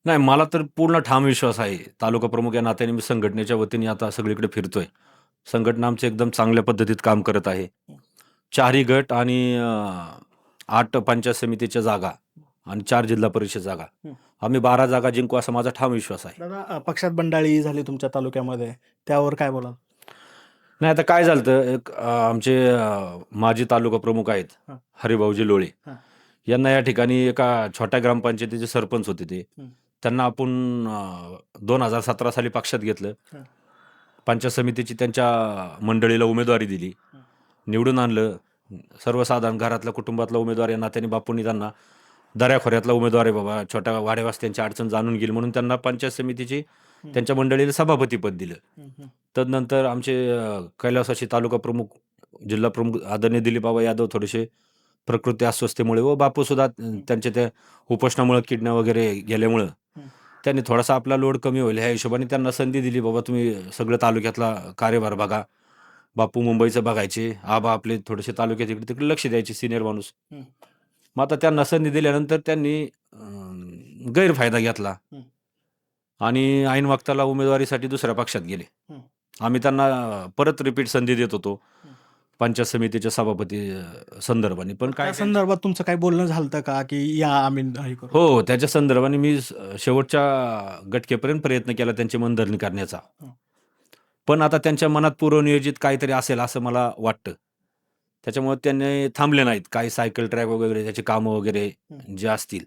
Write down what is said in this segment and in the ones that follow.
नाही, मला तर पूर्ण ठाम विश्वास आहे. तालुका प्रमुख या नात्याने मी संघटनेच्या वतीने आता सगळीकडे फिरतोय. संघटना आमची एकदम चांगल्या पद्धतीत काम करत आहे. हं. 4ही गट आणि 8 पंचायत समितीच्या जागा आणि 4 जिल्हा परिषद जागा. हं. आम्ही 12 जागा जिंकू असा माझा ठाम विश्वास आहे. दादा, पक्षात बंडाळी झाली तुमच्या तालुक्यामध्ये, त्यावर काय बोलाल? नाही आता काय झालं एक आमचे माजी तालुका प्रमुख आहेत, हां. हरिभाऊजी लोळे. हां. यांना या ठिकाणी एका छोट्या ग्रामपंचायतीचे सरपंच होते ते. हं. त्यांना आपण 2017 साली पक्षात घेतलं. हां. पंचायत समितीची त्यांच्या मंडळीला उमेदवारी दिली. हं. निवडून आणलं. सर्वसाधारण घरातल्या कुटुंबातला उमेदवार आहे नात्याने बापूंनी त्यांना दऱ्याखोऱ्यातला उमेदवार आहे बाबा, छोट्या वाड्यावस्त्यांची अडचण जाणून घेईल म्हणून त्यांना पंचायत समितीची हं. त्यांच्या मंडळीला सभापतीपद दिलं. हं. हं. तदनंतर आमचे कैलासाची तालुका प्रमुख, जिल्हा प्रमुख आदरणीय दिलीपबाबा यादव थोडेसे प्रकृती अस्वस्थतेमुळे व बापूसुद्धा त्यांच्या त्या उपोषणामुळे किडण्या वगैरे गेल्यामुळं हं. त्यांनी थोडासा आपला लोड कमी होईल ह्या हिशोबाने त्यांना संधी दिली, बाबा तुम्ही सगळं तालुक्यातला कार्यभार बघा. बापू मुंबईचं बघायचे, आबा आपले थोडेसे तालुक्यात इकडे-तिकडे लक्ष द्यायचे सीनियर माणूस. हं. मग आता त्यांना संधी दिल्यानंतर त्यांनी गैरफायदा घेतला हं. आणि ऐन वक्ताला उमेदवारीसाठी दुसऱ्या पक्षात गेले. हं. आम्ही त्यांना परत रिपीट संधी देत होतो. हं. पंचायत समितीच्या सभापती संदर्भाने. पण त्या काय संदर्भात तुमचं काही बोलणं झालं का, की या आम्ही हे करू? हो, त्याच्या संदर्भाने मी शेवटच्या गटकेपर्यंत प्रयत्न केला त्यांची मनधरणी करण्याचा. हं. पण आता त्यांच्या मनात पूर्वनियोजित काहीतरी असेल असं मला वाटतं. त्याच्यामुळे त्यांनी थांबले नाहीत. काही सायकल ट्रॅक वगैरे त्याची कामं वगैरे हं. जे असतील,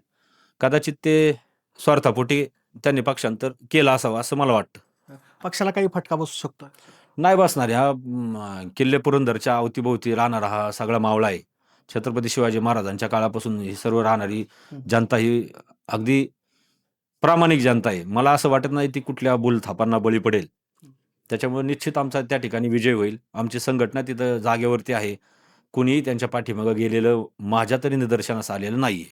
कदाचित ते स्वार्थापोटी त्यांनी पक्षांतर केलं असावं असं मला वाटतं. पक्षाला काही फटका बसू शकतो? नाही बसणार हा किल्ले पुरंदरच्या अवतीभोवती राहणारा हा सगळा मावळा आहे. छत्रपती शिवाजी महाराजांच्या काळापासून ही सर्व राहणारी हं. जनता ही अगदी प्रामाणिक जनता आहे. मला असं वाटत नाही ती कुठल्या बोलथापांना बळी पडेल. हं. त्याच्यामुळे निश्चित आमचा त्या ठिकाणी विजय होईल. आमची संघटना तिथं जागेवरती आहे. कुणीही त्यांच्या पाठीमागे गेलेलं माझ्या तरी निदर्शनास आलेलं नाहीये.